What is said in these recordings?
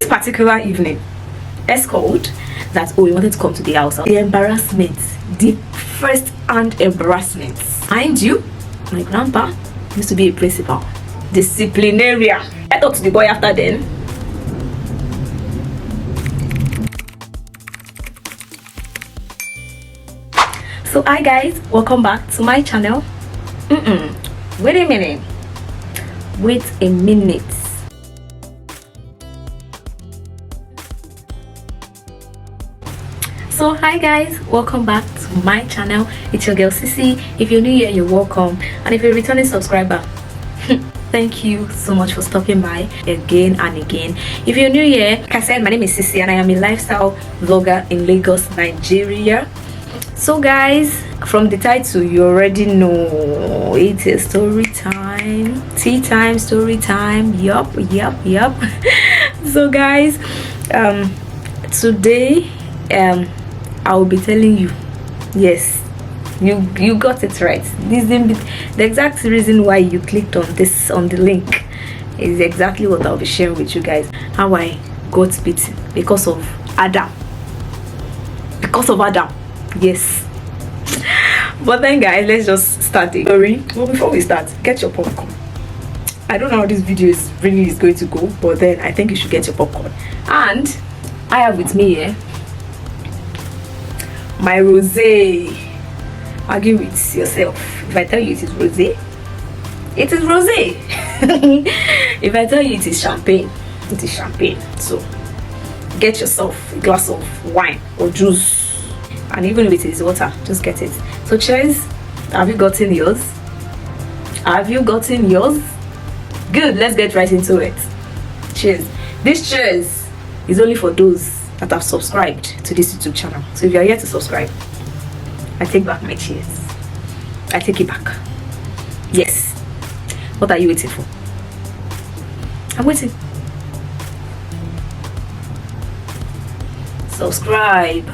particular evening, S called that, oh, he wanted to come to the house. The embarrassment, the first-hand embarrassment. Mind you, my grandpa used to be a principal, disciplinarian. I talked to the boy after then. So hi guys, welcome back to my channel. Wait a minute. So hi guys, welcome back to my channel. It's your girl CECI. If you're new here, you're welcome, and if you're a returning subscriber, thank you so much for stopping by again and again. If you're new here, like I said, my name is CECI and I am a lifestyle vlogger in Lagos, Nigeria. So guys, from the title you already know it is story time, tea time, story time. Yup. So guys, today I will be telling you, yes, you got it right. The exact reason why you clicked on the link is exactly what I'll be sharing with you guys. How I got bitten because of Adam. Yes. But then guys, let's just start the story. Well, before we start, get your popcorn. I don't know how this video is going to go, but then I think you should get your popcorn. And I have with me here my rosé. Argue with yourself. If I tell you it is rosé, it is rosé. If I tell you it is champagne, it is champagne. So get yourself a glass of wine or juice, and even if it is water, just get it. So cheers. Have you gotten yours? Good, let's get right into it. Cheers. This cheers is only for those that have subscribed to this YouTube channel. So if you are here to subscribe, I take back my cheers. I take it back. Yes. What are you waiting for? I'm waiting. Subscribe.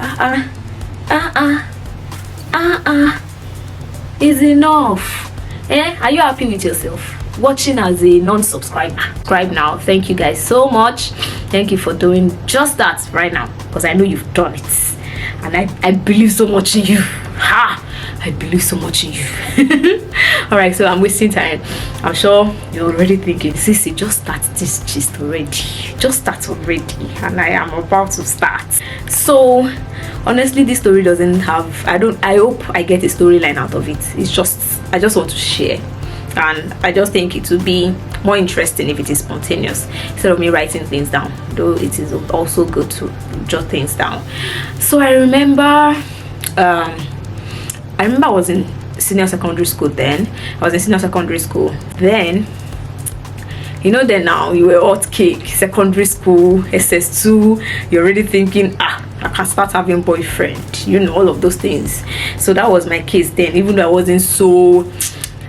Is enough. Are you happy with yourself watching as a non-subscriber? Subscribe now. Thank you guys so much. Thank you for doing just that right now, because I know you've done it, and I believe so much in you. I believe so much in you. All right, so I'm wasting time. I'm sure you're already thinking, Sissy, just start this gist already. Just start already. And I am about to start. So honestly, this story doesn't have, I hope I get a storyline out of it. It's just, I just want to share, and I just think it would be more interesting if it is spontaneous instead of me writing things down, though it is also good to jot things down. So I remember I was in senior secondary school then. Then, you know, then now you were hot cake, secondary school, SS2, you're already thinking, I can start having boyfriend, you know, all of those things. So that was my case then, even though I wasn't so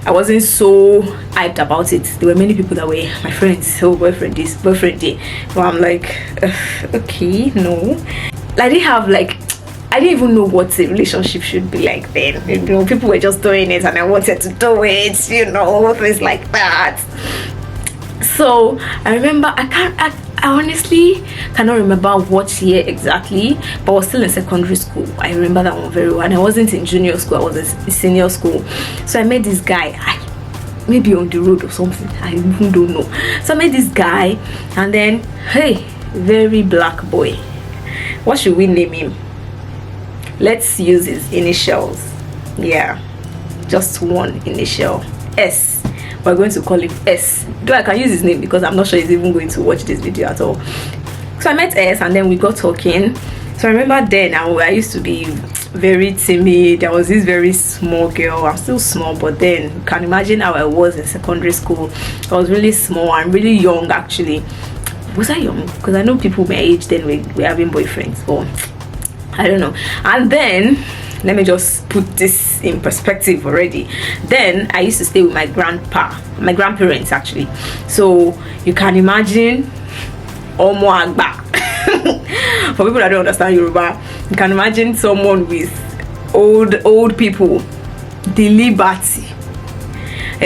hyped about it. There were many people that were my friends, oh, boyfriend this, boyfriend that. But I'm like, okay, no. I didn't even know what a relationship should be like then. You know, people were just doing it and I wanted to do it, you know, things like that. So I remember, I honestly cannot remember what year exactly, but I was still in secondary school. I remember that one very well. And I wasn't in junior school, I was in senior school. So I met this guy, maybe on the road or something, I even don't know. So I met this guy, and then, hey, very black boy. What should we name him? Let's use his initials. Yeah, just one initial, S. We're going to call him S. Though I can use his name because I'm not sure he's even going to watch this video at all. So I met S, and then we got talking. So I remember then I used to be very timid. I was this very small girl. I'm still small, but then you can imagine how I was in secondary school. I was really small and really young actually. Was I young? Because I know people my age then were having boyfriends, or I don't know. And then let me just put this in perspective already. Then I used to stay with my grandparents actually. So you can imagine Omo Agba. For people that don't understand Yoruba, you can imagine someone with old people, the liberty.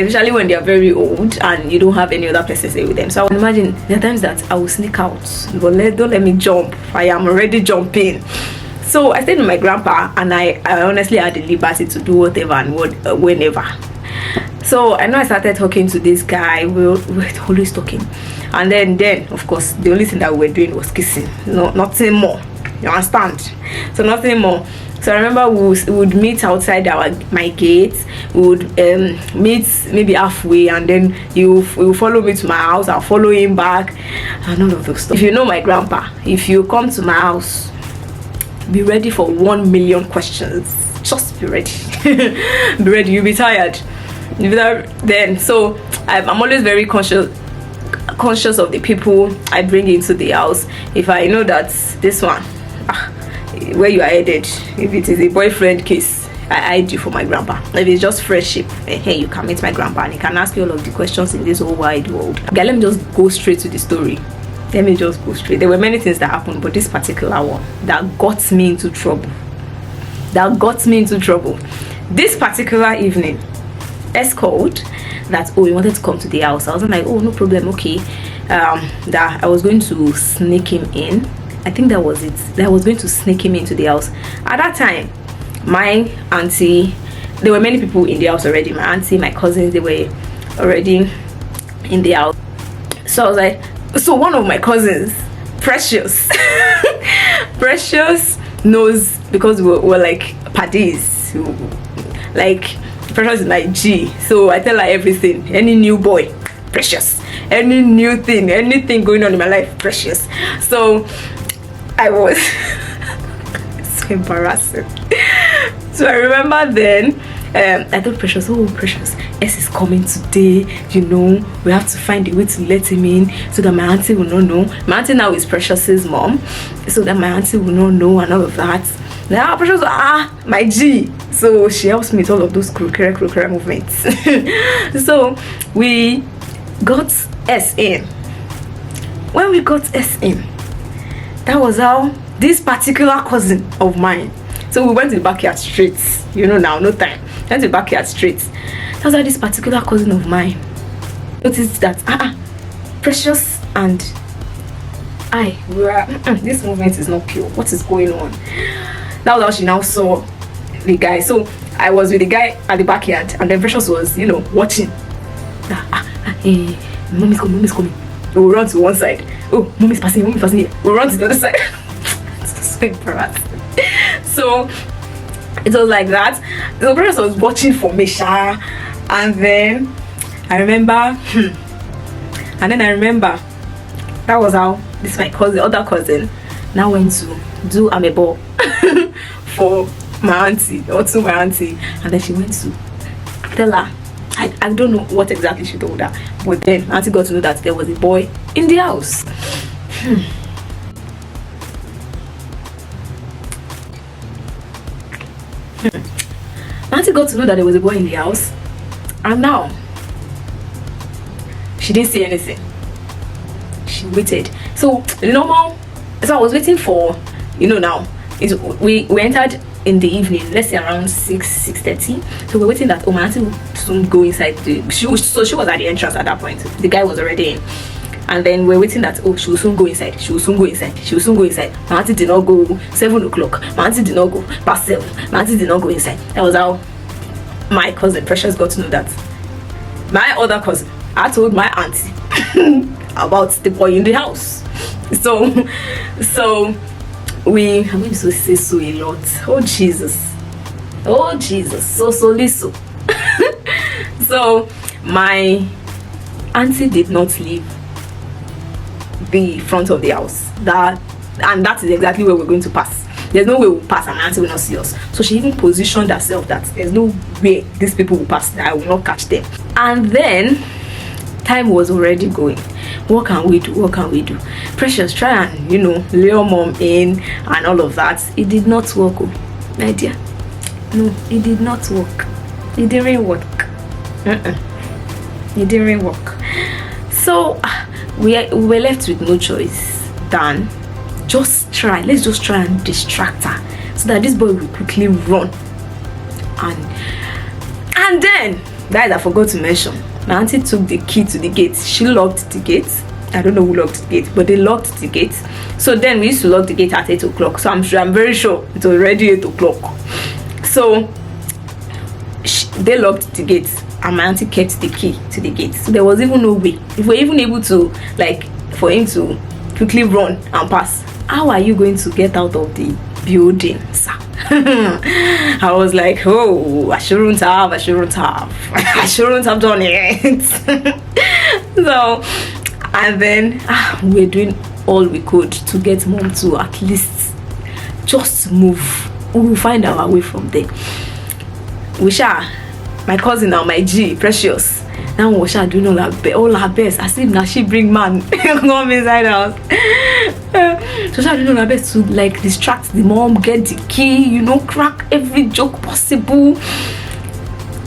especially when they are very old and you don't have any other person to stay with them. So I would imagine there are times that I will sneak out, but don't let me jump. I am already jumping. So I stayed with my grandpa, and I honestly had the liberty to do whatever and whenever. So I know I started talking to this guy. We were always talking, and then of course the only thing that we were doing was kissing. No, nothing more. You understand? So nothing more. So I remember we would meet outside my gate. We would meet maybe halfway, and then you will follow me to my house. I'll follow him back, and all of those stuff. If you know my grandpa, if you come to my house, be ready for 1 million questions. Just be ready. Be ready. You'll be tired. Then so I'm always very conscious of the people I bring into the house. If I know that this one, where you are headed, if it is a boyfriend case, I hide you for my grandpa. If it's just friendship, hey, you can meet my grandpa and he can ask you all of the questions in this whole wide world. Okay, let me just go straight to the story. Let me just go straight. There were many things that happened, but this particular one that got me into trouble. This particular evening, S called that, oh, he wanted to come to the house. I was like, oh, no problem, okay. That I was going to sneak him in. I think that was it. That I was going to sneak him into the house. At that time, my auntie, there were many people in the house already. My auntie, my cousins, they were already in the house. So I was like, so one of my cousins, Precious, Precious knows, because we're like paddies, like Precious is my G. So I tell her everything. Any new boy, Precious. Any new thing, anything going on in my life, Precious. So I was so embarrassing. So I remember then I told Precious, oh Precious, S is coming today, you know, we have to find a way to let him in so that my auntie will not know. My auntie now is Precious's mom, so that my auntie will not know and all of that. Now Precious, my G. So she helps me with all of those crookere movements. So we got S in. When we got S in, that was how this particular cousin of mine. So we went to the backyard streets. You know now, no time. Went to the backyard streets. That's how this particular cousin of mine noticed that Precious and I were this movement is not pure. What is going on? That was how she now saw the guy. So I was with the guy at the backyard, and then Precious was, you know, watching. Mommy's coming. We'll run to one side. Oh, mommy's passing here. We'll run to the other side. It's so embarrassing. So it was like that. So Precious was watching for me, and then I remember, that was how this my cousin, other cousin, now went to do amebo for my auntie, or to my auntie, and then she went to tell her. I don't know what exactly she told her, but then auntie got to know that there was a boy in the house. Auntie got to know that there was a boy in the house, and now she didn't say anything. She waited. So normal. So I was waiting for, you know, now we entered in the evening, let's say around 6:30. So we're waiting that my auntie will soon go inside. She was at the entrance at that point. The guy was already in. And then we're waiting that, oh, she will soon go inside. My auntie did not go 7 o'clock. My auntie did not go past 7. My auntie did not go inside. That was how my cousin Precious got to know that. My other cousin, I told my auntie about the boy in the house. So I'm going to say so a lot. Oh Jesus, so listen. So my auntie did not leave the front of the house, and that is exactly where we're going to pass. There's no way we'll pass and auntie will not see us. So she even positioned herself that there's no way these people will pass, that I will not catch them. And then time was already going. What can we do? Precious, try and, you know, lure mom in and all of that. It did not work, oh my dear. No, it did not work. It didn't work. It didn't work. So we were left with no choice than let's just try and distract her so that this boy will quickly run. And then Guys, I forgot to mention, my auntie took the key to the gate. She locked the gate. I don't know who locked the gate, but they locked the gate. So then we used to lock the gate at 8 o'clock. So I'm very sure it was already 8 o'clock. So they locked the gate, and my auntie kept the key to the gate. So there was even no way. If we're even able to, like, for him to quickly run and pass, how are you going to get out of the building, sir? I was like, oh, I shouldn't have I shouldn't have done it. So, and then we're doing all we could to get mom to at least just move. We'll find our way from there. We shall, my cousin now, my G, Precious, now we shall do all her best, as if now she bring man come inside house. So shall do all her best to, like, distract the mom, get the key, you know, crack every joke possible.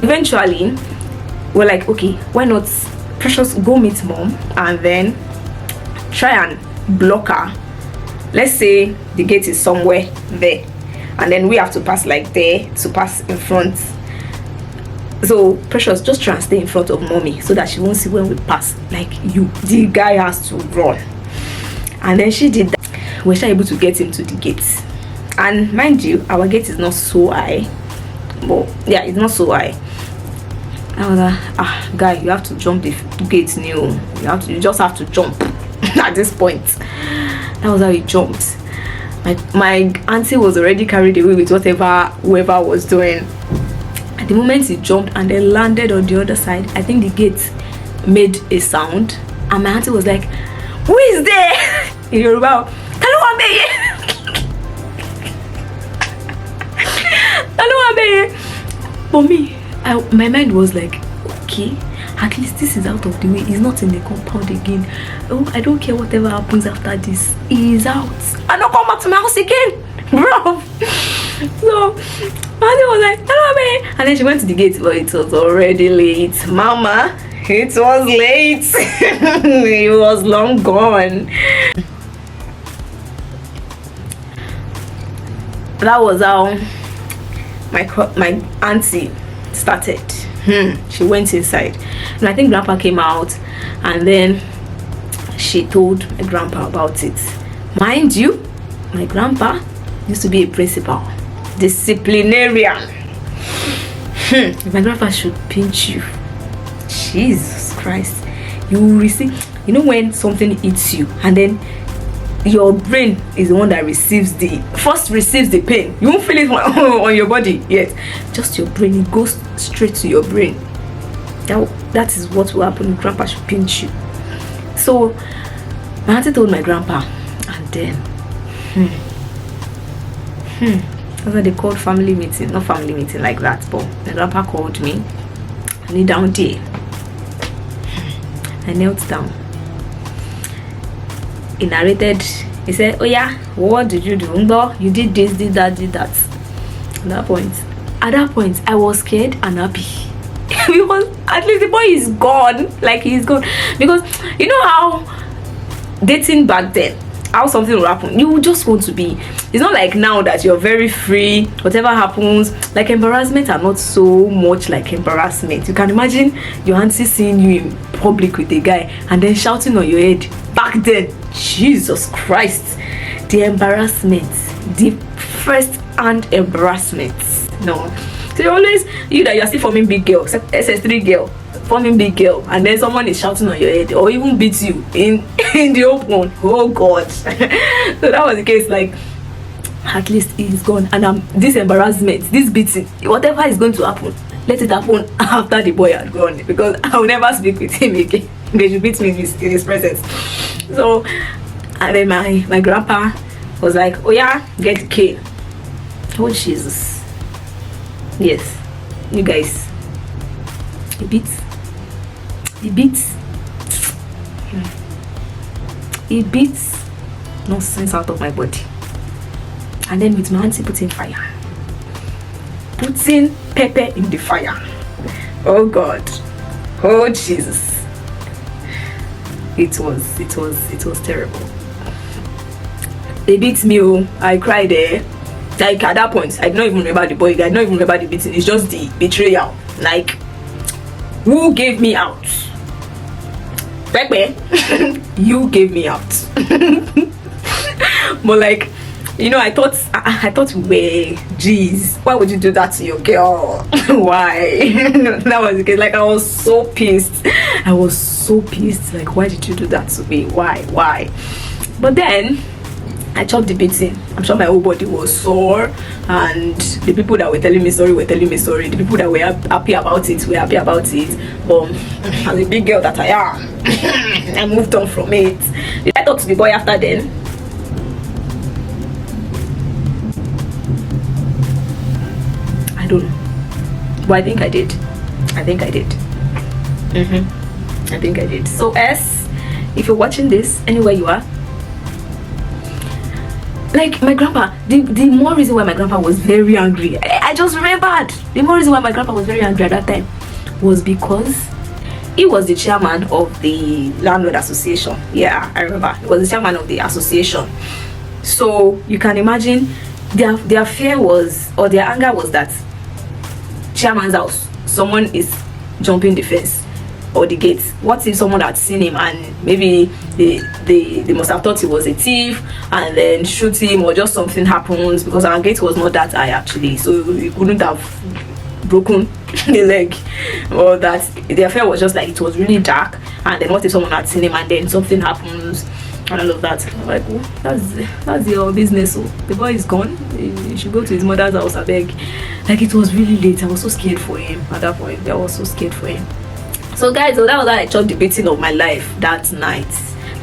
Eventually, we're like, okay, why not, Precious, go meet mom and then try and block her. Let's say the gate is somewhere there, and then we have to pass like there to pass in front. So Precious, just try and stay in front of mommy so that she won't see when we pass. Like, the guy has to run. And then she did that. We're able to get him to the gate. And mind you, our gate is not so high. But yeah, it's not so high. I was like, guy, you have to jump the gate new. You just have to jump at this point. That was how he jumped. My auntie was already carried away with whoever was doing. At the moment he jumped and then landed on the other side, I think the gate made a sound, and my auntie was like, who is there? In Yoruba, for me, my mind was like, okay, at least this is out of the way. He's not in the compound again. Oh, I don't care whatever happens after this. He is out. I don't come back to my house again, bro. So Auntie was like, hello, babe. And then she went to the gate, but it was already late. Mama, it was late. It was long gone. That was how my auntie started. She went inside, and I think grandpa came out, and then she told my grandpa about it. Mind you, my grandpa used to be a principal, disciplinarian. My grandpa should pinch you. Jesus Christ. You will receive, you know, when something hits you and then your brain is the one that receives the pain. You won't feel it on your body yet. Just your brain, it goes straight to your brain. That is what will happen. Grandpa should pinch you. So my auntie told my grandpa, and then that's what they called family meeting. Not family meeting like that, but my grandpa called me. I knelt down there. I knelt down. He narrated. He said, oh yeah, what did you do? You did this, did that, did that. At that point I was scared and happy. Because at least the boy is gone. Like, he's gone. Because you know how dating back then, how something will happen, you just want to be, it's not like now that you're very free, whatever happens. Like, embarrassment are not so much like embarrassment. You can imagine your auntie seeing you in public with a guy and then shouting on your head. Back then, Jesus Christ, the embarrassment, the first hand embarrassment. No, so you're still forming big girl, SS3 girl, forming big girl, and then someone is shouting on your head or even beats you in the open. Oh God. So that was the case. Like, at least he's gone, and this embarrassment, this beating, whatever is going to happen, let it happen after the boy had gone, because I will never speak with him again. They should beat me in his presence. So, and then my grandpa was like, oh yeah, get the key. Oh Jesus. Yes, you guys, it beats nonsense out of my body. And then with my auntie putting pepper in the fire. Oh God, oh Jesus. It was terrible. They beat me. I cried there. Like, at that point, I don't even remember the boy. I don't even remember the beating. It's just the betrayal. Like, Who gave me out? Pepe, you gave me out. But like, you know, I thought we were, geez, why would you do that to your girl? Why? That was the case. Like, I was so pissed. Like, why did you do that to me? Why? But then I chopped the beating. I'm sure my whole body was sore, and the people that were telling me sorry were telling me sorry. The people that were happy about it were happy about it. But as a big girl that I am, I moved on from it. Did I talk to the boy after then? I don't know. But I think I did. I think I did. So S, if you're watching this, anywhere you are, like my grandpa, the more reason why my grandpa was very angry, I just remembered, the more reason why my grandpa was very angry at that time was because he was the chairman of the landlord association. Yeah, I remember. He was the chairman of the association. So you can imagine their fear was, or their anger was, that chairman's house, someone is jumping the fence or the gate. What if someone had seen him and maybe they must have thought he was a thief and then shoot him, or just something happens, because our gate was not that high actually, so he couldn't have broken the leg. Or that the affair was just like, it was really dark, and then what if someone had seen him and then something happens and all of that. I'm like, oh, that's your business. So the boy is gone, he should go to his mother's house, I beg. Like, it was really late. I was so scared for him at that point. I was so scared for him. So guys, so that was how I chopped the beating of my life that night.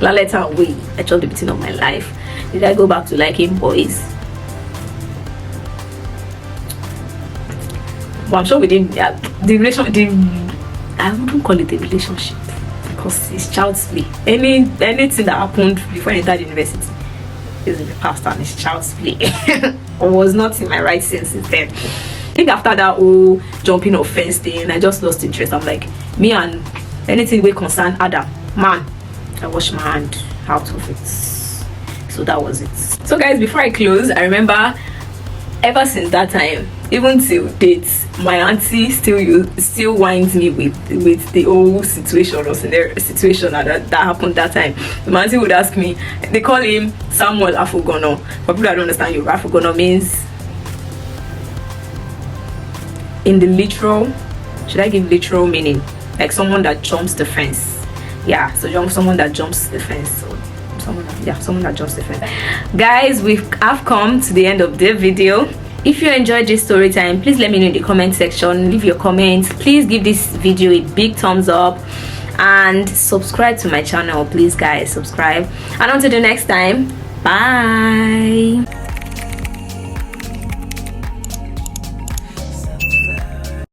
La letter away, I chopped the beating of my life. Did I go back to liking boys? Well, I'm sure we didn't. I wouldn't call it a relationship, because it's child's play. Anything that happened before I entered university is in the past, and it's child's play. I was not in my right senses then. I think after that whole jumping off fence thing, I just lost interest. I'm like, me and anything we concern Adam, man, I wash my hand out of it. So that was it. So guys, before I close, I remember ever since that time, even till date, my auntie still winds me with the whole situation or situation that happened that time. My auntie would ask me, they call him Samuel Afugono. For people that don't understand you, Afugono means, in the literal, should I give literal meaning, like someone that jumps the fence. Yeah, so someone that jumps the fence. So someone that jumps the fence. Guys, I've come to the end of the video. If you enjoyed this story time, please let me know in the comment section. Leave your comments. Please give this video a big thumbs up and subscribe to my channel. Please guys, subscribe. And until the next time, bye.